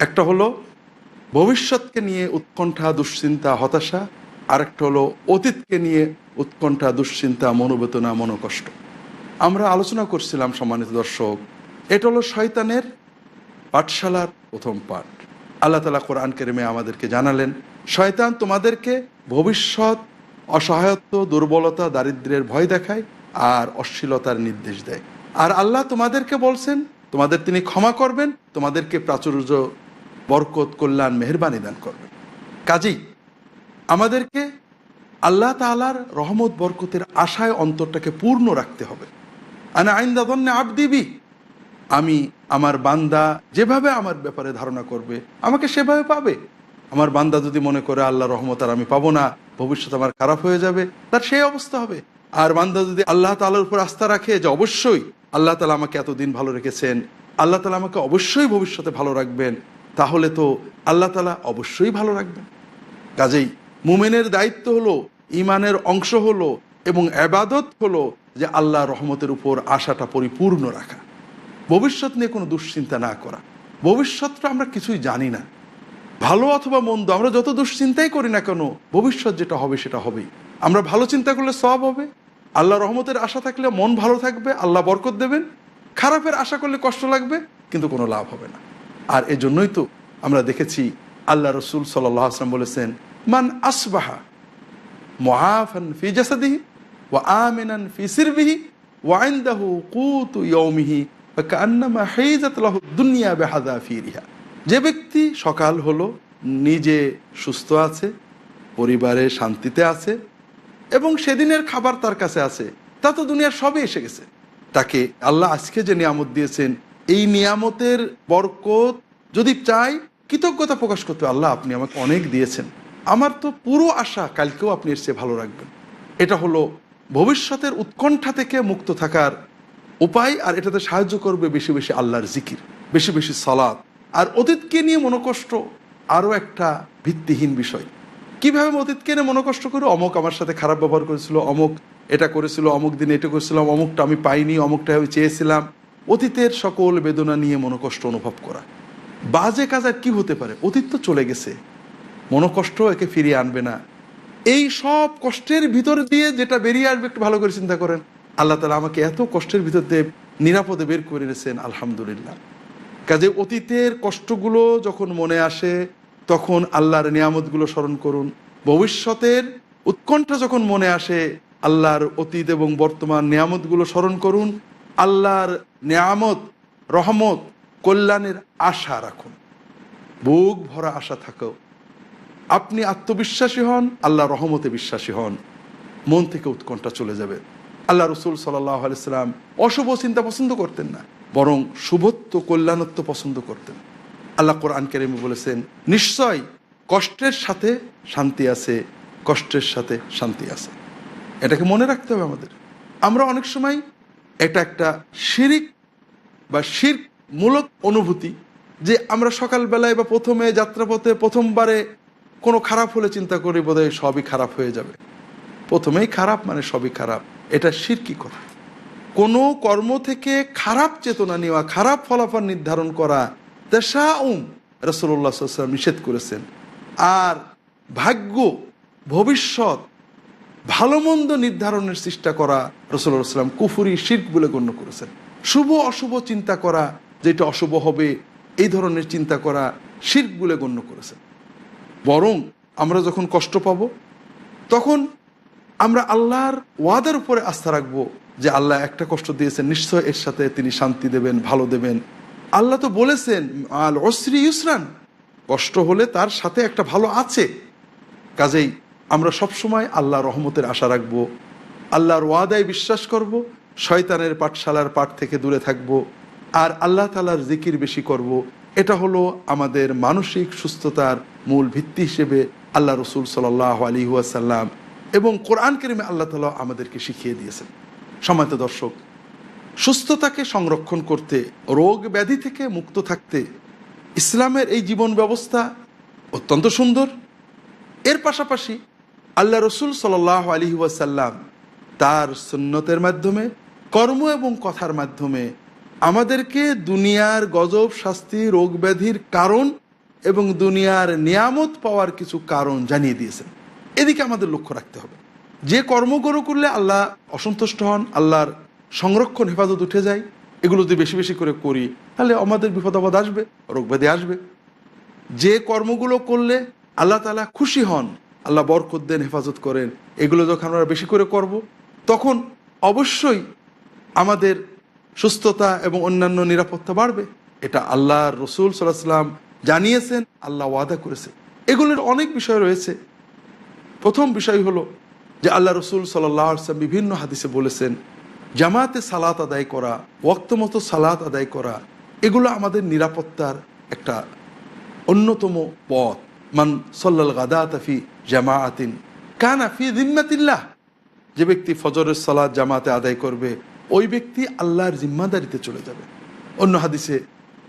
একটা হলো ভবিষ্যৎকে নিয়ে উৎকণ্ঠা, দুশ্চিন্তা, হতাশা। আরেকটা হলো অতীতকে নিয়ে উৎকণ্ঠা, দুশ্চিন্তা, মনোবেদনা, মনোকষ্ট। আমরা আলোচনা করছিলাম সম্মানিত দর্শক, এটা হলো শয়তানের পাঠশালার প্রথম পাঠ। আল্লাহ তাআলা কোরআন কারীমে আমাদেরকে জানালেন, শয়তান তোমাদেরকে ভবিষ্যৎ, অসহায়ত্ব, দুর্বলতা, দারিদ্র্যের ভয় দেখায় আর অশ্লীলতার নির্দেশ দেয়। আর আল্লাহ তোমাদেরকে বলছেন তোমাদের তিনি ক্ষমা করবেন, তোমাদেরকে প্রাচুর্য, বরকত, কল্যাণ, মেহেরবানি দান করবেন। কাজেই আমাদেরকে আল্লাহ তাআলার রহমত বরকতের আশায় অন্তরটাকে পূর্ণ রাখতে হবে। আনা ইনদা যন্নি আবদি বি, আমি আমার বান্দা যেভাবে আমার ব্যাপারে ধারণা করবে আমাকে সেভাবে পাবে। আমার বান্দা যদি মনে করে আল্লাহ রহমত আর আমি পাবো না, ভবিষ্যৎ আমার খারাপ হয়ে যাবে, তার সেই অবস্থা হবে। আর বান্দা যদি আল্লাহ তাআলার উপর আস্থা রাখে যে অবশ্যই আল্লাহ তাআলা আমাকে এতদিন ভালো রেখেছেন, আল্লাহ তাআলা আমাকে অবশ্যই ভবিষ্যতে ভালো রাখবেন, তাহলে তো আল্লাহ তাআলা অবশ্যই ভালো রাখবেন। কাজেই মুমিনের দায়িত্ব হলো, ইমানের অংশ হলো এবং ইবাদত হলো যে আল্লাহর রহমতের উপর আশাটা পরিপূর্ণ রাখা, ভবিষ্যৎ নিয়ে কোনো দুশ্চিন্তা না করা। ভবিষ্যৎটা আমরা কিছুই জানি না, ভালো অথবা মন্দ, আমরা যত দুশ্চিন্তাই করি না কেন, ভবিষ্যৎ যেটা হবে সেটা হবেই। আমরা ভালো চিন্তা করলে সওয়াব হবে, আল্লাহ রহমতের আশা থাকলে মন ভালো থাকবে, আল্লাহ বরকত দেবেন। খারাপের আশা করলে কষ্ট লাগবে, কিন্তু কোনো লাভ হবে না। আর এজন্যই তো আমরা দেখেছি আল্লাহ রসুল সাল্লাল্লাহু আলাইহি ওয়াসাল্লাম বলেছেন, মান আসবাহা মুআফান ফি জাসাদিহি ওয়া আমিনান ফি সিরবিহি ওয়া ইনদাহু কুতু ইয়াউমিহি ফাকান্নামা হাইজাত লাহু দুনিয়া বিহাযাফিরিহা। যে ব্যক্তি সকাল হলো নিজে সুস্থ আছে, পরিবারে শান্তিতে আছে এবং সেদিনের খাবার তার কাছে আছে, তা তো দুনিয়ার সবই এসে গেছে। তাকে আল্লাহ আজকে যে নিয়ামত দিয়েছেন, এই নিয়ামতের বরকত যদি চাই, কৃতজ্ঞতা প্রকাশ করতে, আল্লাহ আপনি আমাকে অনেক দিয়েছেন, আমার তো পুরো আশা কালকেও আপনি এর চেয়ে ভালো রাখবেন। এটা হলো ভবিষ্যতের উৎকণ্ঠা থেকে মুক্ত থাকার উপায়। আর এটাতে সাহায্য করবে বেশি বেশি আল্লাহর জিকির, বেশি বেশি সালাত। আর অতীতকে নিয়ে মনোকষ্ট আরও একটা ভিত্তিহীন বিষয়। কীভাবে অতীতকে নিয়ে মনোকষ্ট করে, অমুক আমার সাথে খারাপ ব্যবহার করেছিল, অমুক এটা করেছিল, অমুক দিনে এটা করেছিলাম, অমুকটা আমি পাইনি, অমুকটা আমি চেয়েছিলাম। অতীতের সকল বেদনা নিয়ে মনোকষ্ট অনুভব করা। বাজে কাজ আর কি হতে পারে, অতীত তো চলে গেছে, মনোকষ্ট একে ফিরিয়ে আনবে না। এই সব কষ্টের ভিতর দিয়ে যেটা বেরিয়ে আসবে একটু ভালো করে চিন্তা করেন, আল্লাহ তাআলা আমাকে এত কষ্টের ভিতর দিয়ে নিরাপদে বের করে এনেছেন, আলহামদুলিল্লাহ। কাজে অতীতের কষ্টগুলো যখন মনে আসে তখন আল্লাহর নিয়ামতগুলো স্মরণ করুন। ভবিষ্যতের উৎকণ্ঠা যখন মনে আসে, আল্লাহর অতীত এবং বর্তমান নিয়ামতগুলো স্মরণ করুন। আল্লাহর নিয়ামত, রহমত, কল্যাণের আশা রাখুন, বুক ভরা আশা থাকো। আপনি আত্মবিশ্বাসী হন, আল্লাহ রহমতে বিশ্বাসী হন, মন থেকে উৎকণ্ঠা চলে যাবে। আল্লাহ রসুল সাল্লাল্লাহু আলাইহি ওয়াসাল্লাম অশুভ চিন্তা পছন্দ করতেন না, বরং শুভত্ব, কল্যাণত্ব পছন্দ করতেন। আল্লাহ কোরআন কারীমে বলেছেন, নিশ্চয় কষ্টের সাথে শান্তি আছে, কষ্টের সাথে শান্তি আছে। এটাকে মনে রাখতে হবে আমাদের। আমরা অনেক সময় এটা একটা শিরিক বা শিরক মূলক অনুভূতি, যে আমরা সকালবেলায় বা প্রথমে যাত্রাপথে প্রথমবারে কোনো খারাপ হলে চিন্তা করি বোধহয় সবই খারাপ হয়ে যাবে, প্রথমেই খারাপ মানে সবই খারাপ। এটা শিরকি কথা। কোনো কর্ম থেকে খারাপ চেতনা নেওয়া, খারাপ ফলাফল নির্ধারণ করা, তাশাউম রাসূলুল্লাহ সাল্লাল্লাহু আলাইহি ওয়াসাল্লাম নিষেধ করেছেন। আর ভাগ্য, ভবিষ্যৎ, ভালো মন্দ নির্ধারণের চেষ্টা করা রাসূলুল্লাহ সাল্লাল্লাহু আলাইহি ওয়াসাল্লাম কুফরি, শিরক বলে গণ্য করেছেন। শুভ অশুভ চিন্তা করা, যেটা অশুভ হবে এই ধরনের চিন্তা করা শিরক বলে গণ্য করেছেন। বরং আমরা যখন কষ্ট পাব তখন আমরা আল্লাহর ওয়াদার উপরে আস্থা রাখবো যে আল্লাহ একটা কষ্ট দিয়েছেন, নিশ্চয় এর সাথে তিনি শান্তি দেবেন, ভালো দেবেন। আল্লাহ তো বলেছেন আল উসরি ইউসরান, কষ্ট হলে তার সাথে একটা ভালো আছে। কাজেই আমরা সবসময় আল্লাহর রহমতের আশা রাখবো, আল্লাহর ওয়াদায় বিশ্বাস করব, শয়তানের পাঠশালার পাঠ থেকে দূরে থাকব, আর আল্লাহ তাআলার জিকির বেশি করব। এটা হলো আমাদের মানসিক সুস্থতার মূল ভিত্তি হিসেবে আল্লাহ রসুল সাল্লাল্লাহু আলাইহি ওয়াসাল্লাম এবং কোরআন কারীমে আল্লাহ তাআলা আমাদেরকে শিখিয়ে দিয়েছেন। সম্মানিত দর্শক, সুস্থতাকে সংরক্ষণ করতে, রোগ ব্যাধি থেকে মুক্ত থাকতে ইসলামের এই জীবন ব্যবস্থা অত্যন্ত সুন্দর। এর পাশাপাশি আল্লাহ রসুল সাল্লাল্লাহু আলাইহি ওয়াসাল্লাম তার সুন্নতের মাধ্যমে, কর্ম এবং কথার মাধ্যমে আমাদেরকে দুনিয়ার গজব, শাস্তি, রোগ ব্যাধির কারণ এবং দুনিয়ার নিয়ামত পাওয়ার কিছু কারণ জানিয়ে দিয়েছেন। এদিকে আমাদের লক্ষ্য রাখতে হবে। যে কর্মগুলো করলে আল্লাহ অসন্তুষ্ট হন, আল্লাহর সংরক্ষণ হেফাজত উঠে যায়, এগুলো যদি বেশি বেশি করে করি তাহলে আমাদের বিপদ আপদ আসবে, রোগব্যাধি আসবে। যে কর্মগুলো করলে আল্লাহ তাআলা খুশি হন, আল্লাহ বরকত দেন, হেফাজত করেন, এগুলো যখন আমরা বেশি করে করব তখন অবশ্যই আমাদের সুস্থতা এবং অন্যান্য নিরাপত্তা বাড়বে। এটা আল্লাহর রসুল সাল্লাল্লাহু আলাইহি ওয়াসাল্লাম জানিয়েছেন, আল্লাহ ওয়াদা করেছে। এগুলোর অনেক বিষয় রয়েছে। প্রথম বিষয় হলো যে আল্লাহ রসুল সাল্লাল্লাহু আলাইহি ওয়াসাল্লাম বিভিন্ন হাদিসে বলেছেন জামাতে সালাত আদায় করা, ওয়াক্ত মতো সালাত আদায় করা, এগুলো আমাদের নিরাপত্তার একটা অন্যতম পথ। মান সাল্লাল গাদাতা ফি জামাআতিন কানা ফি জিম্মাতিল্লাহ, যে ব্যক্তি ফজরের সালাত জামাতে আদায় করবে ওই ব্যক্তি আল্লাহর জিম্মাদারিতে চলে যাবে। অন্য হাদিসে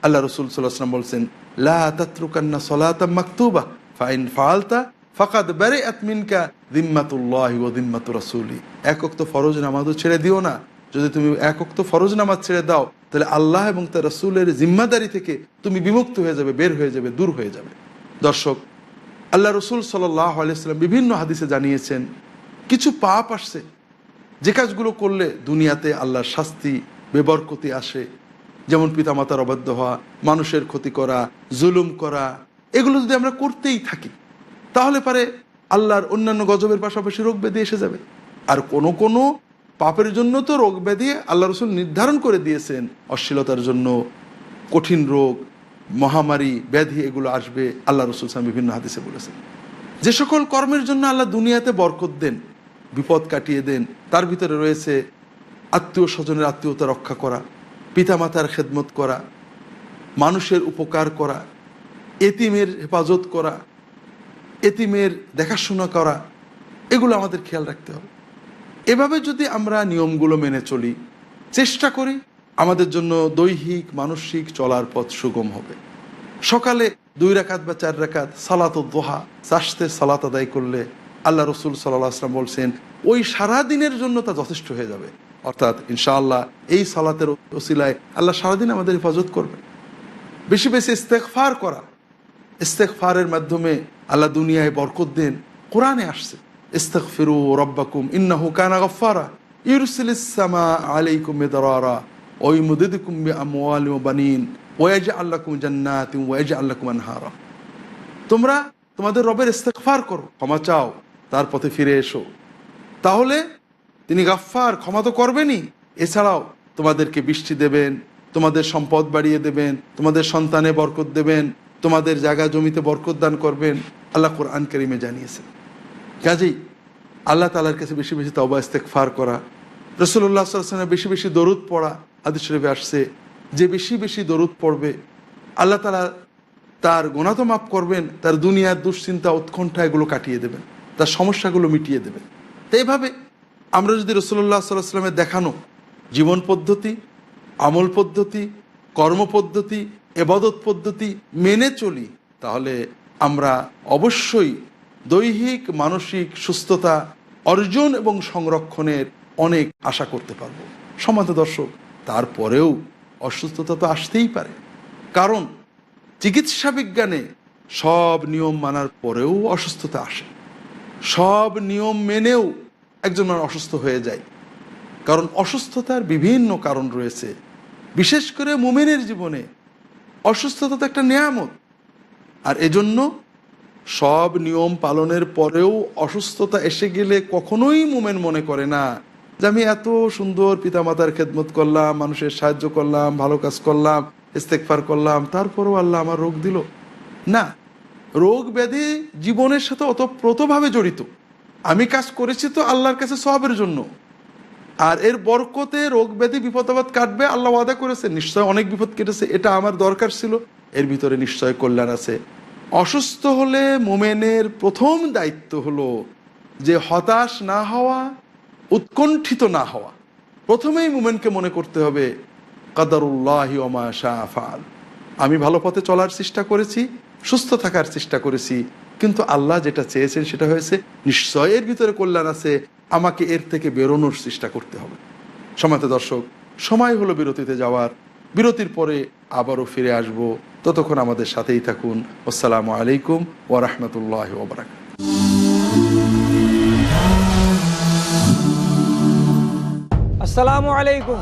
আল্লাহ রসুল সাল্লাল্লাহু আলাইহি ওয়াসাল্লাম বলছেন লা তাতরুকান্না সালাতাম মাকতুবা ফাইন ফাআলতা ফাকাদ বারিআত মিনকা জিম্মাতুল্লাহি ওয়া জিম্মাতু রাসূলি। এক ওয়াক্ত ফরজ নামাজও ছেড়ে দিও না। যদি তুমি এক ওয়াক্ত ফরজ নামাজ ছেড়ে দাও তাহলে আল্লাহ এবং তার রাসূলের জিম্মাদারি থেকে তুমি বিমুক্ত হয়ে যাবে, বের হয়ে যাবে, দূর হয়ে যাবে। দর্শক, আল্লাহ রসুল সাল্লাল্লাহু আলাইহি ওয়াসাল্লাম বিভিন্ন হাদিসে জানিয়েছেন কিছু পাপ আসছে যে কাজগুলো করলে দুনিয়াতে আল্লাহর শাস্তি, বেবরকতি আসে। যেমন পিতামাতার অবাধ্য হওয়া, মানুষের ক্ষতি করা, জুলুম করা, এগুলো যদি আমরা করতেই থাকি তাহলে পারে আল্লাহর অন্যান্য গজবের পাশাপাশি রোগ ব্যাধি এসে যাবে। আর কোনো কোনো পাপের জন্য তো রোগ ব্যাধি আল্লাহ রসুল নির্ধারণ করে দিয়েছেন, অশ্লীলতার জন্য কঠিন রোগ, মহামারী, ব্যাধি এগুলো আসবে। আল্লাহ রসুল সাল্লাল্লাহু আলাইহি ওয়াসাল্লাম বিভিন্ন হাদিসে বলেছেন। যে সকল কর্মের জন্য আল্লাহ দুনিয়াতে বরকত দেন, বিপদ কাটিয়ে দেন, তার ভিতরে রয়েছে আত্মীয় স্বজনের আত্মীয়তা রক্ষা করা, পিতামাতার খেদমত করা, মানুষের উপকার করা, এতিমের হেফাজত করা, এতিমের দেখাশোনা করা, এগুলো আমাদের খেয়াল রাখতে হবে। এভাবে যদি আমরা নিয়মগুলো মেনে চলি, চেষ্টা করি, আমাদের জন্য দৈহিক মানসিক চলার পথ সুগম হবে। সকালে 2 রাকাত বা 4 রাকাত সালাতুদ দুহা, চাষতে সালাত আদায় করলে আল্লাহ রসুল সাল্লাল্লাহু আলাইহি ওয়াসাল্লাম বলছেন ওই সারাদিনের জন্য তা যথেষ্ট হয়ে যাবে। অর্থাৎ ইনশাআল্লাহ এই সালাতের ওসিলায় আল্লাহ সারাদিন আমাদের হেফাজত করবে। বেশি বেশি ইস্তেগফার করা, ইস্তেগফারের মাধ্যমে আল্লাহ দুনিয়ায় বরকত দেন। কোরআনে আসছে ইস্তাগফিরু রাব্বাকুম ইন্নাহু কানা গাফফারা ইউরসিলিস সামা আলাইকুম মিদরারা ওয়া ইউমদিদুকুম বিআমওয়ালিন ওয়া বানিন ওয়া ইয়াজআল লাকুম জান্নাতিন ওয়া ইয়াজআল লাকুম আনহারা। তোমরা তোমাদের রবের ইস্তেগফার করো, ক্ষমা চাও, তার পথে ফিরে এসো, তাহলে তিনি গাফফার, ক্ষমা তো করবেনই, এছাড়াও তোমাদেরকে বৃষ্টি দেবেন, তোমাদের সম্পদ বাড়িয়ে দেবেন, তোমাদের সন্তানে বরকত দেবেন, তোমাদের জায়গা জমিতে বরকত দান করবেন। আল্লাহ কোরআন কারীমে জানিয়েছেন। কাজেই আল্লাহ তাআলার কাছে বেশি বেশি তওবা ইস্তেগফার করা, রাসূলুল্লাহ সাল্লাল্লাহু আলাইহি ওয়াসাল্লাম বেশি বেশি দরুদ পড়া। হাদিস শরীফে আসছে যে বেশি বেশি দরুদ পড়বে আল্লাহ তাআলা তার গুনাহ তো মাফ করবেন, তার দুনিয়ার দুশ্চিন্তা, উৎকণ্ঠা এগুলো কাটিয়ে দেবেন, তার সমস্যাগুলো মিটিয়ে দেবেন। তো এইভাবে আমরা যদি রাসূলুল্লাহ সাল্লাল্লাহু আলাইহি ওয়াসাল্লামের দেখানো জীবন পদ্ধতি, আমল পদ্ধতি, কর্ম পদ্ধতি, ইবাদত পদ্ধতি মেনে চলি তাহলে আমরা অবশ্যই দৈহিক মানসিক সুস্থতা অর্জন এবং সংরক্ষণের অনেক আশা করতে পারব। সম্মানিত দর্শক, তারপরেও অসুস্থতা তো আসতেই পারে, কারণ চিকিৎসা বিজ্ঞানে সব নিয়ম মানার পরেও অসুস্থতা আসে। সব নিয়ম মেনেও একজন মানুষ অসুস্থ হয়ে যায়, কারণ অসুস্থতার বিভিন্ন কারণ রয়েছে। বিশেষ করে মুমিনের জীবনে অসুস্থতা তো একটা নিয়ামত। আর এজন্য সব নিয়ম পালনের পরেও অসুস্থতা এসে গেলে কখনোই মুমিন মনে করে না যে আমি এত সুন্দর পিতামাতার খেদমত করলাম, মানুষের সাহায্য করলাম, ভালো কাজ করলাম, ইস্তেগফার করলাম, তারপরেও আল্লাহ আমার রোগ দিল। না, রোগ ব্যাধি জীবনের সাথে ওতপ্রোতভাবে জড়িত। আমি কাজ করেছি তো আল্লাহর কাছে সওয়াবের জন্য, আর এর বরকতে রোগ ব্যাধি বিপদ আপদ কাটবে, আল্লাহ ওয়াদা করেছে। নিশ্চয় অনেক বিপদ কেটেছে, এটা আমার দরকার ছিল, এর ভিতরে নিশ্চয় কল্যাণ আছে। অসুস্থ হলে মুমিনের প্রথম দায়িত্ব হলো যে হতাশ না হওয়া, উৎকণ্ঠিত না হওয়া। প্রথমেই মুমিনকে মনে করতে হবে কাদারুল্লাহি ওয়া মা শাআ ফাআল। আমি ভালো পথে চলার চেষ্টা করেছি, সুস্থ থাকার চেষ্টা করেছি, কিন্তু আল্লাহ যেটা চেয়েছেন সেটা হয়েছে, নিশ্চয় এর ভিতরে কল্যাণ আছে, আমাকে এর থেকে বেরোনোর চেষ্টা করতে হবে। সম্মানিত দর্শক, সময় হলো বিরতিতে যাওয়ার। বিরতির পরে আবারও ফিরে আসব। ততক্ষণ আমাদের সাথেই থাকুন। আসসালামু আলাইকুম ওয়া রাহমাতুল্লাহি ওয়া বারাকাতুহু। আসসালামু আলাইকুম,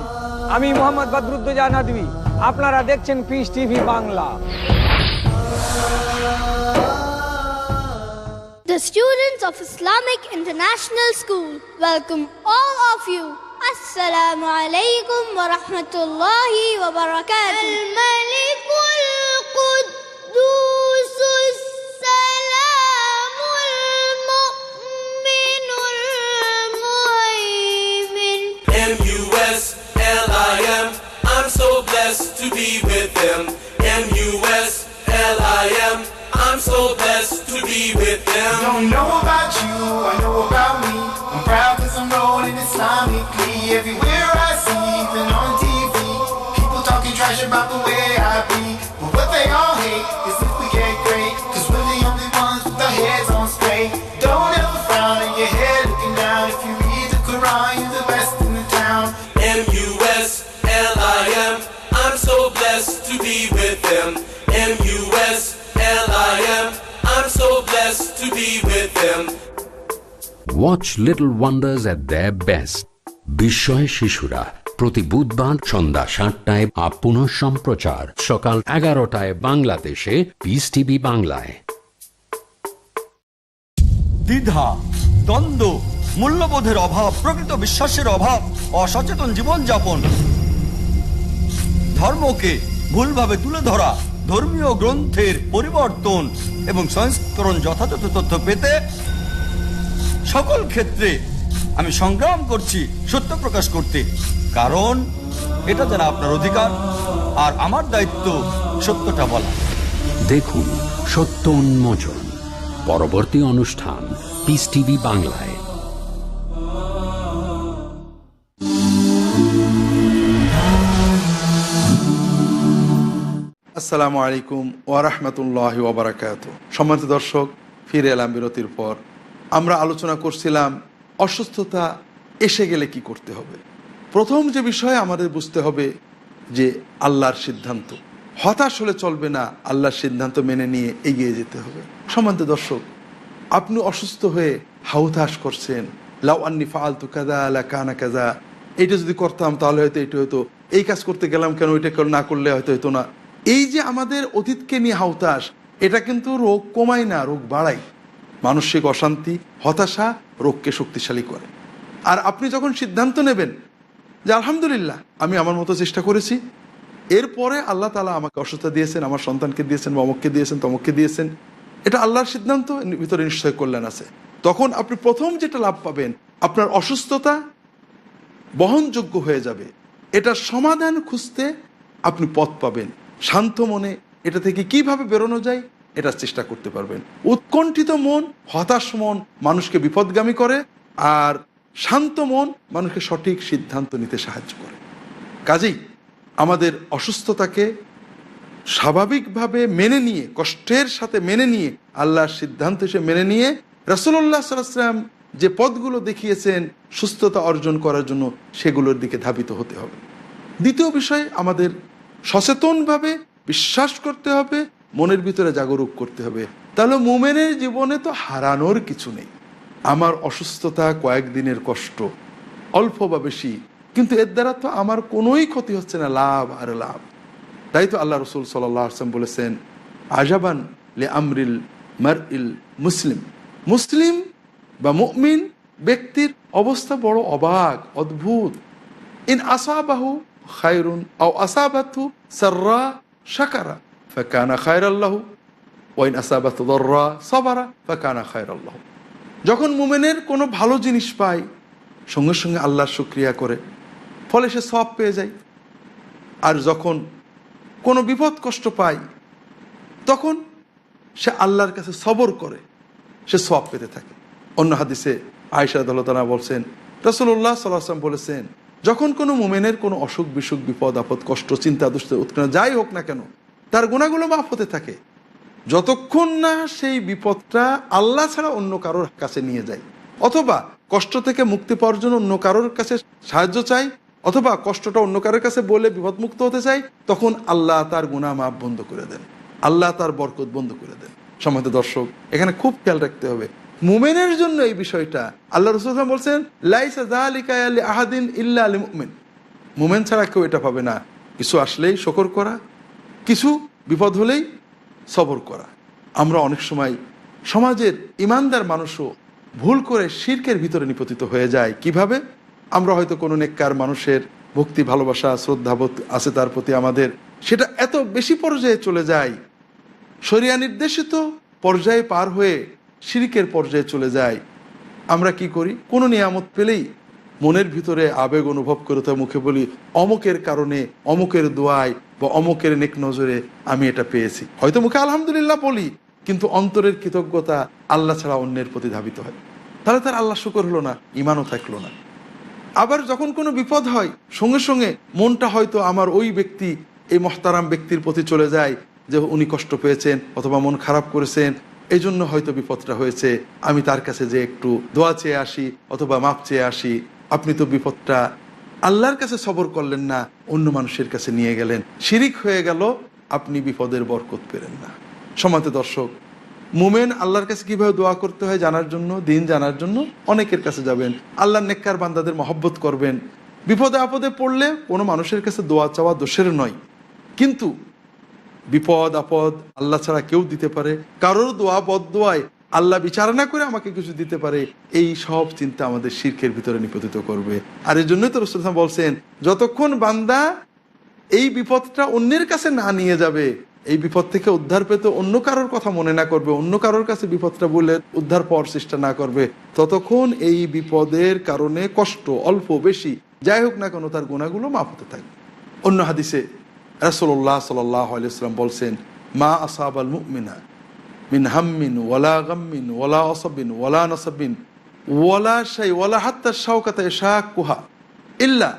আমি মোহাম্মদ বদরুদ্দোজা নদভী। আপনারা দেখছেন piece TV Bangla. The students of Islamic International School welcome all of you. Assalamu alaikum wa rahmatullahi wa barakatuh. Al-Malikul Quddusus Salamul Mu'minul Muhaymin. M-U-S-L-I-M, I'm so blessed to be with them. M-U-S-L-I-M, I'm so blessed to be with them. Don't know about you, I know about me. I'm proud cause I'm rolling Islamically. Everywhere I see, even on TV, people talking trash about the way I be. But what they all hate is if we get great, cause we're the only ones with our heads on straight. Don't ever frown on your head looking down. If you read the Quran, you're the best in the town. M-U-S-L-I-M, I'm so blessed to be with them. M-U-S-L-I-M, I'm so blessed to be with them. Watch Little Wonders at their best. বিস্ময় শিশুরা প্রতি বুধবার সন্ধ্যা 7টায় পুনঃ সম্প্রচার সকাল 11টায় বাংলাদেশে piece TV বাংলায়। দ্বিধা, দ্বন্দ্ব, মূল্যবোধের অভাব, প্রকৃত বিশ্বাসের অভাব, অসচেতন জীবনযাপন, ধর্মকে ভুলভাবে তুলে ধরা, ধর্মীয় গ্রন্থের পরিবর্তন এবং সংস্করণ যথাযথ তথ্য পেতে সকল ক্ষেত্রে আমি সংগ্রাম করছি সত্য প্রকাশ করতে, কারণ এটা যেন আপনার অধিকার আর আমার দায়িত্ব সত্যটা বলা। দেখুন সত্য উন্মোচন, পরবর্তী অনুষ্ঠান পিস টিভি বাংলায়। আসসালামু আলাইকুম ওয়া রাহমাতুল্লাহি ওয়া বারাকাতুহু। সম্মানিত দর্শক, ফিরে এলাম বিরতির পর। আমরা আলোচনা করছিলাম অসুস্থতা এসে গেলে কি করতে হবে। প্রথম যে বিষয় আমাদের বুঝতে হবে যে আল্লাহর সিদ্ধান্ত, হতাশ হলে চলবে না, আল্লাহর সিদ্ধান্ত মেনে নিয়ে এগিয়ে যেতে হবে। সম্মানিত দর্শক, আপনি অসুস্থ হয়ে হাউতাশ করছেন, লাউ আন্নি ফাআলতু কাযা লাকানা কাযা, এইটা যদি করতাম তাহলে হয়তো এটা হতো, এই কাজ করতে গেলাম কেন, ওইটা না করলে হয়তো হতো না। এই যে আমাদের অতীতকে নিয়ে হাউতাশ, এটা কিন্তু রোগ কমায় না, রোগ বাড়ায়। মানসিক অশান্তি, হতাশা রোগকে শক্তিশালী করে। আর আপনি যখন সিদ্ধান্ত নেবেন যে আলহামদুলিল্লাহ আমি আমার মতো চেষ্টা করেছি, এরপরে আল্লাহ তাআলা আমাকে অসুস্থতা দিয়েছেন, আমার সন্তানকে দিয়েছেন, বা অমুককে দিয়েছেন, তমুককে দিয়েছেন, এটা আল্লাহর সিদ্ধান্ত, ভিতরে নিশ্চয় কল্যাণ আছে। তখন আপনি প্রথম যেটা লাভ পাবেন, আপনার অসুস্থতা বহনযোগ্য হয়ে যাবে। এটার সমাধান খুঁজতে আপনি পথ পাবেন। শান্ত মনে এটা থেকে কিভাবে বেরোনো যায় এটার চেষ্টা করতে পারবেন। উৎকণ্ঠিত মন, হতাশ মন মানুষকে বিপদগামী করে, আর শান্ত মন মানুষকে সঠিক সিদ্ধান্ত নিতে সাহায্য করে। কাজেই আমাদের অসুস্থতাকে স্বাভাবিকভাবে মেনে নিয়ে, কষ্টের সাথে মেনে নিয়ে, আল্লাহর সিদ্ধান্ত হিসেবে মেনে নিয়ে, রাসূলুল্লাহ সাল্লাল্লাহু আলাইহি ওয়াসাল্লাম যে পথগুলো দেখিয়েছেন সুস্থতা অর্জন করার জন্য, সেগুলোর দিকে ধাবিত হতে হবে। দ্বিতীয় বিষয়, আমাদের সচেতনভাবে বিশ্বাস করতে হবে, মনের ভিতরে জাগরুক করতে হবে। তাহলে মুমিনের জীবনে তো হারানোর কিছু নেই। আমার অসুস্থতা কয়েকদিনের কষ্ট, অল্প বা বেশি, কিন্তু এর দ্বারা তো আমার কোনোই ক্ষতি হচ্ছে না, লাভ আর লাভ। তাই তো আল্লাহ রাসূল সাল্লাল্লাহু আলাইহি ওয়াসাল্লাম বলেছেন, আজাবান লি আমরিল মারইল মুসলিম, মুসলিম বা মুমিন ব্যক্তির অবস্থা বড় অবাক, অদ্ভুত। ইন আসাবাহু খায়রুন আও আসাবাতহু সাররা শাকারা ফাকানা খায়রাল লাহু ওয়া ইন আসাবাতহু দাররা সাবারা ফাকানা খায়রাল লাহু। যখন মুমিনের কোনো ভালো জিনিস পায়, সঙ্গে সঙ্গে আল্লাহর শুকরিয়া করে, ফলে সে সওয়াব পেয়ে যায়। আর যখন কোনো বিপদ কষ্ট পায়, তখন সে আল্লাহর কাছে সবর করে, সে সওয়াব পেতে থাকে। অন্য হাদিসে আয়েশা রাদিয়াল্লাহু তাআলা বলছেন, রাসূলুল্লাহ সাল্লাল্লাহু আলাইহি ওয়াসাল্লাম বলেছেন, যখন কোনো মুমিনের কোনো অসুখ বিসুখ, বিপদ আপদ, কষ্ট, চিন্তা, দুশ্চিন্তা, উৎকণ্ঠা যাই হোক না কেন, তার গুনাহগুলো মাফ হতে থাকে, যতক্ষণ না সেই বিপদটা আল্লাহ ছাড়া অন্য কারোর কাছে নিয়ে যায়, অথবা কষ্ট থেকে মুক্তি পাওয়ার জন্য অন্য কারোর কাছে সাহায্য চাই, অথবা কষ্টটা অন্য কারোর কাছে বলে বিপদমুক্ত হতে চাই, তখন আল্লাহ তার গুনাহ মাফ বন্ধ করে দেন। আল্লাহ তার বরকত বন্ধ করে দেন। সম্মানিত দর্শক, এখানে খুব খেয়াল রাখতে হবে মুমিনের জন্য এই বিষয়টা। আল্লাহ রাসূল সাল্লাল্লাহু আলাইহি ওয়াসাল্লাম বলছেন লাইসা যালিকা লি আহাদিন ইল্লা লিল মুমিন, মুমিন ছাড়া কেউ এটা পাবে না। কিছু আসলেই শুকর করা, কিছু বিপদ হলেই সবর করা। আমরা অনেক সময় সমাজের ইমানদার মানুষও ভুল করে শিরকের ভিতরে নিপতিত হয়ে যায়। কিভাবে? আমরা হয়তো কোনো নেককার মানুষের ভক্তি, ভালোবাসা, শ্রদ্ধাবোধ আছে তার প্রতি আমাদের, সেটা এত বেশি পর্যায়ে চলে যায়, শরিয়া নির্দেশিত পর্যায়ে পার হয়ে শিরকের পর্যায়ে চলে যায়। আমরা কি করি? কোনো নিয়ামত পেলেই মনের ভিতরে আবেগ অনুভব করে তো মুখে বলি অমুকের কারণে, অমুকের দোয়ায় বা অমুকের নেক নজরে আমি এটা পেয়েছি। হয়তো মুখে আলহামদুলিল্লাহ বলি, কিন্তু অন্তরের কৃতজ্ঞতা আল্লাহ ছাড়া অন্যের প্রতি ধাবিত হয়। তাহলে তার আল্লাহ শুকর হলো না, ইমানও থাকলো না। আবার যখন কোনো বিপদ হয় সঙ্গে সঙ্গে মনটা হয়তো আমার ওই ব্যক্তি, এই মহতারাম ব্যক্তির প্রতি চলে যায় যে উনি কষ্ট পেয়েছেন অথবা মন খারাপ করেছেন, এই জন্য হয়তো বিপদটা হয়েছে, আমি তার কাছে যে একটু দোয়া চেয়ে আসি অথবা মাপ চেয়ে আসি। আপনি তো বিপদটা আল্লাহর কাছে সবর করলেন না, অন্য মানুষের কাছে নিয়ে গেলেন, শিরিক হয়ে গেল, আপনি বিপদের বরকত পেলেন না। সম্মানিত দর্শক, মুমিন আল্লাহর কাছে কিভাবে দোয়া করতে হয় জানার জন্য, দিন জানার জন্য অনেকের কাছে যাবেন, আল্লাহর নেককার বান্দাদের মহব্বত করবেন। বিপদে আপদে পড়লে কোনো মানুষের কাছে দোয়া চাওয়া দোষের নয়, কিন্তু বিপদ আপদ আল্লাহ ছাড়া কেউ দিতে পারে, কারোর দোয়া বদদোয়ায় আল্লাহ বিচার না করে আমাকে কিছু দিতে পারে, এই সব চিন্তা আমাদের শিরকের ভিতরে নিপতিত করবে। আর এই জন্যই তো রাসূল সাল্লাল্লাহু আলাইহি ওয়াসাল্লাম বলছেন, যতক্ষণ বান্দা এই বিপদটা অন্যের কাছে না নিয়ে যাবে, এই বিপদ থেকে উদ্ধার পেতে অন্য কারোর কথা মনে না করবে, অন্য কারোর কাছে বিপদটা বলে উদ্ধার পাওয়ার চেষ্টা না করবে, ততক্ষণ এই বিপদের কারণে কষ্ট অল্প বেশি যাই হোক না কেন তার গুনাহগুলো মাফ হতে থাকবে। অন্য হাদিসে রাসূলুল্লাহ সাল্লাল্লাহু আলাইহি ওয়াসাল্লাম বলছেন, মা আসাবাল মুমিনা মিন হাম্মিন ওয়ালা গাম্মিন ওয়ালা আসাবিন ওয়ালা নাসাবিন ওয়ালা শাই ওয়ালা হাত্তা শাওকাতা ইয়াশাকুহা ইল্লা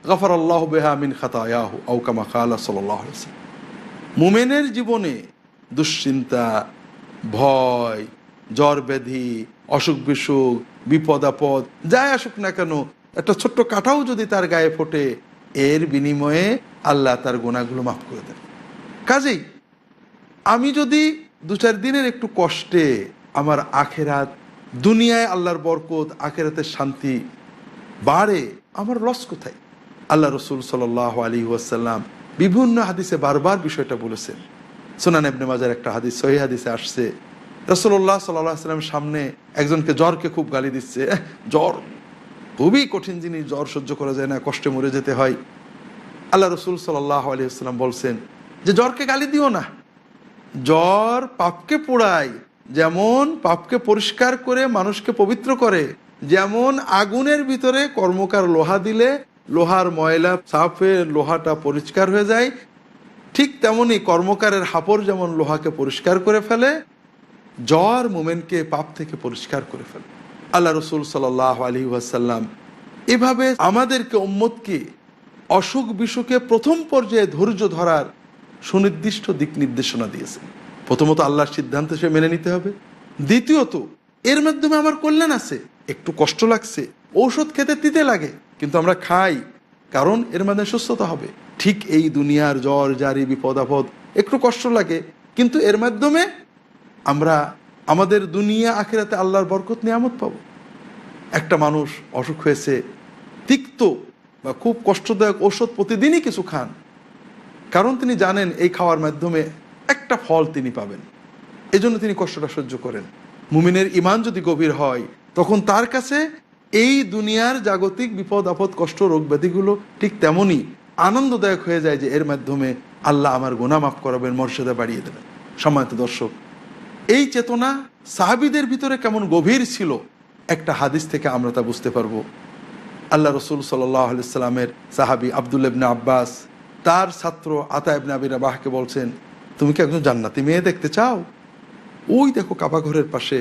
গাফারাল্লাহু বিহা মিন খাতায়াহু আও কামা ক্বালা সাল্লাল্লাহু আলাইহি ওয়াসাল্লাম। মুমিনের জীবনে দুশ্চিন্তা, ভয়, জ্বর ব্যাধি, অসুখ বিসুখ, বিপদ আপদ যাই আসুক না কেন, একটা ছোট্ট কাঁটাও যদি তার গায়ে ফোটে, এর বিনিময়ে আল্লাহ তার গুনাহগুলো মাফ করে দেন। কাজেই আমি যদি 2-4 দিনের একটু কষ্টে আমার আখেরাত, দুনিয়ায় আল্লাহর বরকত, আখেরাতের শান্তি বাড়ে, আমার লস কোথায়? আল্লাহ রসুল সাল্লাল্লাহু আলাইহি ওয়াসাল্লাম বিভিন্ন হাদিসে বারবার বিষয়টা বলেছেন। সুনান ইবনে মাজার একটা হাদিস, সহিহ হাদিসে আসছে, রাসূলুল্লাহ সাল্লাল্লাহু আলাইহি ওয়াসাল্লাম সামনে একজনকে জ্বরকে খুব গালি দিচ্ছে, জ্বর খুবই কঠিন জিনিস, জ্বর সহ্য করা যায় না, কষ্টে মরে যেতে হয়। আল্লাহ রসুল সাল্লাল্লাহু আলাইহি ওয়াসাল্লাম বলছেন যে জ্বরকে গালি দিও না, জ্বর পাপকে পোড়ায়, যেমন পাপকে পরিষ্কার করে মানুষকে পবিত্র করে, যেমন আগুনের ভিতরে কর্মকার লোহা দিলে লোহার ময়লা সাফ হয়ে লোহাটা পরিষ্কার হয়ে যায়, ঠিক তেমনি কর্মকারের হাপড় যেমন লোহাকে পরিষ্কার করে ফেলে, জ্বর মুমিনকে পাপ থেকে পরিষ্কার করে ফেলে। আল্লাহ রসুল সাল্লাল্লাহু আলাইহি ওয়াসাল্লাম এভাবে আমাদেরকে, উম্মতকে অসুখ বিসুখে প্রথম পর্যায়ে ধৈর্য ধরার সুনির্দিষ্ট দিক নির্দেশনা দিয়েছেন। প্রথমত আল্লাহর সিদ্ধান্ত সে মেনে নিতে হবে, দ্বিতীয়ত এর মাধ্যমে আমার কল্যাণ আছে, একটু কষ্ট লাগছে, ঔষধ খেতে তিতে লাগে, কিন্তু আমরা খাই কারণ এর মাধ্যমে সুস্থতা হবে। ঠিক এই দুনিয়ার জ্বর জারি বিপদ আপদ একটু কষ্ট লাগে, কিন্তু এর মাধ্যমে আমরা আমাদের দুনিয়া আখিরাতে আল্লাহর বরকত নিয়ামত পাবো। একটা মানুষ অসুখ হয়েছে, তিক্ত বা খুব কষ্টদায়ক ঔষধ প্রতিদিনই কিছু খান, কারণ তিনি জানেন এই খাওয়ার মাধ্যমে একটা ফল তিনি পাবেন, এজন্য তিনি কষ্টটা সহ্য করেন। মুমিনের ঈমান যদি গভীর হয়, তখন তার কাছে এই দুনিয়ার জাগতিক বিপদ আপদ কষ্ট রোগ ব্যাধিগুলো ঠিক তেমনই আনন্দদায়ক হয়ে যায় যে এর মাধ্যমে আল্লাহ আমার গুনাহ মাফ করাবেন, মর্যাদা বাড়িয়ে দেবেন। সম্মানিত দর্শক, এই চেতনা সাহাবীদের ভিতরে কেমন গভীর ছিল, একটা হাদিস থেকে আমরা তা বুঝতে পারবো। আল্লাহ রসুল সাল্লাল্লাহু আলাইহি ওয়াসাল্লামের সাহাবী আব্দুল্লাহ ইবনে আব্বাস তার ছাত্র আতা ইবনে আবি রাবাহকে বলছেন, তুমি কি একজন জান্নাতি মেয়ে দেখতে চাও? ওই দেখো কাবা ঘরের পাশে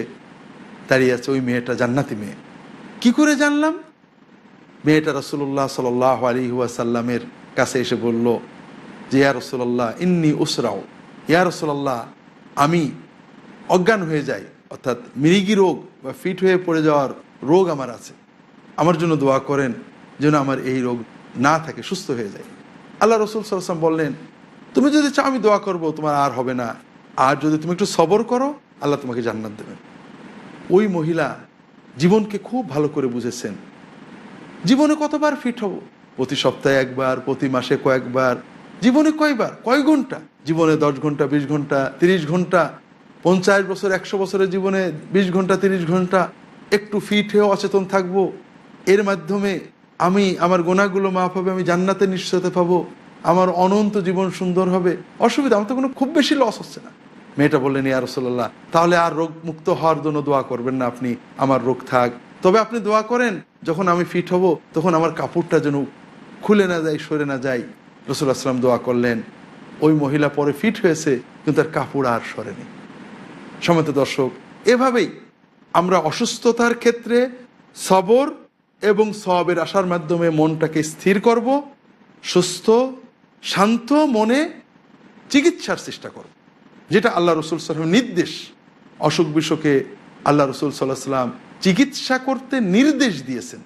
দাঁড়িয়ে আছে ওই মেয়েটা জান্নাতি মেয়ে। কি করে জানলাম? মেয়েটা রাসূলুল্লাহ সাল্লাল্লাহু আলাইহি ওয়াসাল্লামের কাছে এসে বলল যে, ইয়া রাসূলুল্লাহ ইন্নী উসরাউ, ইয়া রাসূলুল্লাহ আমি অজ্ঞান হয়ে যাই, অর্থাৎ মৃগী রোগ বা ফিট হয়ে পড়ে যাওয়ার রোগ আমার আছে, আমার জন্য দোয়া করেন যেন আমার এই রোগ না থাকে, সুস্থ হয়ে যায়। আল্লাহ রসুল সাল্লাল্লাহু আলাইহি ওয়াসাল্লাম বললেন, তুমি যদি চাও আমি দোয়া করব, তোমার আর হবে না, আর যদি তুমি একটু সবর করো আল্লাহ তোমাকে জান্নাত দেবেন। ওই মহিলা জীবনকে খুব ভালো করে বুঝেছেন। জীবনে কতবার ফিট হব? প্রতি সপ্তাহে একবার, প্রতি মাসে কয়েকবার, জীবনে কয়বার, কয় ঘন্টা? জীবনে 10 ঘন্টা, 20 ঘন্টা, 30 ঘন্টা, 50 বছর, 100 বছরের জীবনে 20 ঘন্টা, 30 ঘন্টা একটু ফিট হয়ে অচেতন থাকবো। এর মাধ্যমে আমি আমার গুনাহগুলো মাফ হবে, আমি জান্নাতে নিশ্চয়তা পাবো, আমার অনন্ত জীবন সুন্দর হবে। অসুবিধা, আমার তো কোনো খুব বেশি লস হচ্ছে না। মেয়েটা বললেন, ইয়া রাসূলুল্লাহ, তাহলে আর রোগ মুক্ত হওয়ার জন্য দোয়া করবেন না আপনি, আমার রোগ থাক, তবে আপনি দোয়া করেন যখন আমি ফিট হব তখন আমার কাপড়টা যেন খুলে না যায়, সরে না যায়। রাসূলুল্লাহ সাল্লাল্লাহু আলাইহি ওয়াসাল্লাম দোয়া করলেন। ওই মহিলা পরে ফিট হয়েছে, কিন্তু তার কাপড় আর সরেনি। সম্মানিত দর্শক, এভাবেই আমরা অসুস্থতার ক্ষেত্রে সবর এবং সওয়াবের আশার মাধ্যমে মনটাকে স্থির করব, সুস্থ শান্ত মনে চিকিৎসার চেষ্টা করব, যেটা আল্লাহ রাসূল সাল্লাল্লাহু আলাইহি ওয়াসাল্লামের নির্দেশ। অসুখ বিসুখে আল্লাহ রাসূল সাল্লাল্লাহু আলাইহি ওয়াসাল্লাম চিকিৎসা করতে নির্দেশ দিয়েছেন।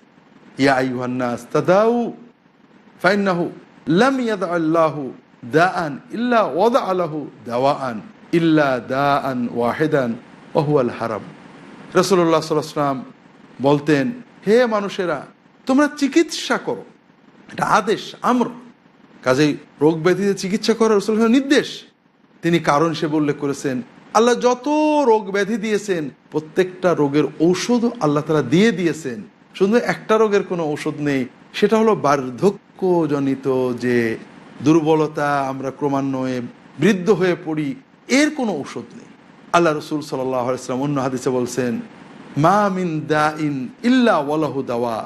ইয়া আইয়ুহান নাস তাদাউ ফাইন্নাহু লাম ইয়াদআল্লাহু দাআন ইল্লা ওয়াদাআ লাহু দাওয়াআন ইল্লা দাআন ওয়াহিদান ওয়া হুয়াল হারাম। রাসূলুল্লাহ সাল্লাল্লাহু আলাইহি ওয়াসাল্লাম বলতেন, হে মানুষেরা, তোমরা চিকিৎসা করো, এটা আদেশ, আমর। কাজেই রোগ ব্যাধিতে চিকিৎসা করার রাসূলের নির্দেশ। তিনি কারণ হিসেবে উল্লেখ করেছেন, আল্লাহ যত রোগ ব্যাধি দিয়েছেন প্রত্যেকটা রোগের ঔষধও আল্লাহ তাআলা দিয়ে দিয়েছেন। শুধু একটা রোগের কোনো ঔষধ নেই, সেটা হলো বার্ধক্যজনিত যে দুর্বলতা, আমরা ক্রমান্বয়ে বৃদ্ধ হয়ে পড়ি, এর কোনো ঔষধ নেই। আল্লাহ রাসূল সাল্লাল্লাহু আলাইহি ওয়াসাল্লাম অন্য হাদিসে বলছেন, মা মিন দাইন ইল্লা ওয়ালাহু দাওয়া,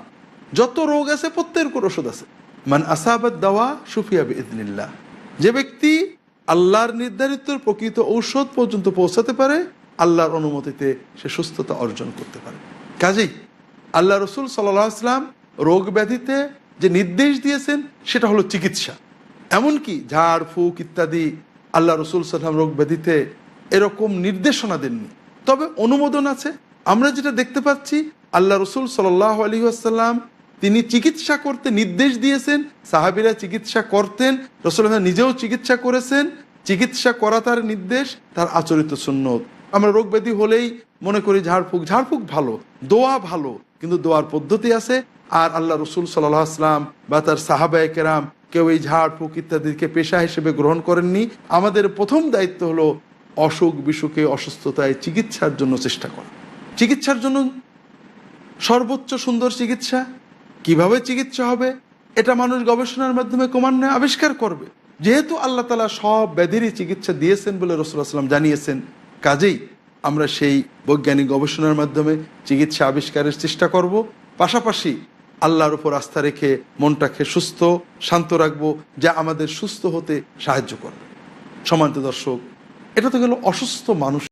যত রোগ আছে প্রত্যেকের কোনো ওষুধ আছে। মান আসাবাত দাওয়া শুফিয়া বিইذনিল্লাহ, যে ব্যক্তি আল্লাহর নির্ধারিত প্রকৃত ঔষধ পর্যন্ত পৌঁছাতে পারে, আল্লাহর অনুমতিতে সে সুস্থতা অর্জন করতে পারে। কাজেই আল্লাহ রাসূল সাল্লাল্লাহু আলাইহি ওয়াসাল্লাম রোগ ব্যাধিতে যে নির্দেশ দিয়েছেন সেটা হলো চিকিৎসা। এমনকি ঝাড় ফুঁক ইত্যাদি আল্লাহ রাসূল সাল্লাল্লাহু আলাইহি ওয়াসাল্লাম রোগ ব্যাধিতে এরকম নির্দেশনা দেননি, তবে অনুমোদন আছে। আমরা যেটা দেখতে পাচ্ছি, আল্লাহ রাসূল সাল্লাল্লাহু আলাইহি ওয়াসাল্লাম তিনি চিকিৎসা করতে নির্দেশ দিয়েছেন, সাহাবীরা চিকিৎসা করতেন, রাসূলুল্লাহ নিজেও চিকিৎসা করেছেন। চিকিৎসা করা তার নির্দেশ, তার আচরিত সুন্নত। আমরা রোগ ব্যাধি হলেই মনে করি ঝাড়ফুঁক ভালো, দোয়া ভালো, কিন্তু দোয়ার পদ্ধতি আছে। আর আল্লাহ রাসূল সাল্লাল্লাহু আলাইহি ওয়াসাল্লাম বা তার সাহাবায়ে কেরাম কেউ এই ঝাড়ফুঁক ইত্যাদিকে পেশা হিসেবে গ্রহণ করেননি। আমাদের প্রথম দায়িত্ব হলো অসুখ বিসুখে, অসুস্থতায় চিকিৎসার জন্য চেষ্টা করা। চিকিৎসার জন্য সর্বোচ্চ সুন্দর চিকিৎসা কিভাবে চিকিৎসা হবে, এটা মানুষ গবেষণার মাধ্যমে ক্রমান্বয়ে আবিষ্কার করবে। যেহেতু আল্লাহ তাআলা সব ব্যাধিরই চিকিৎসা দিয়েছেন বলে রাসূলুল্লাহ সাল্লাল্লাহু আলাইহি ওয়াসাল্লাম জানিয়েছেন, কাজেই আমরা সেই বৈজ্ঞানিক গবেষণার মাধ্যমে চিকিৎসা আবিষ্কারের চেষ্টা করব। পাশাপাশি আল্লাহর উপর আস্থা রেখে মনটাকে সুস্থ শান্ত রাখবো, যা আমাদের সুস্থ হতে সাহায্য করবে। সম্মানিত দর্শক, এটা তো গেল অসুস্থ মানুষ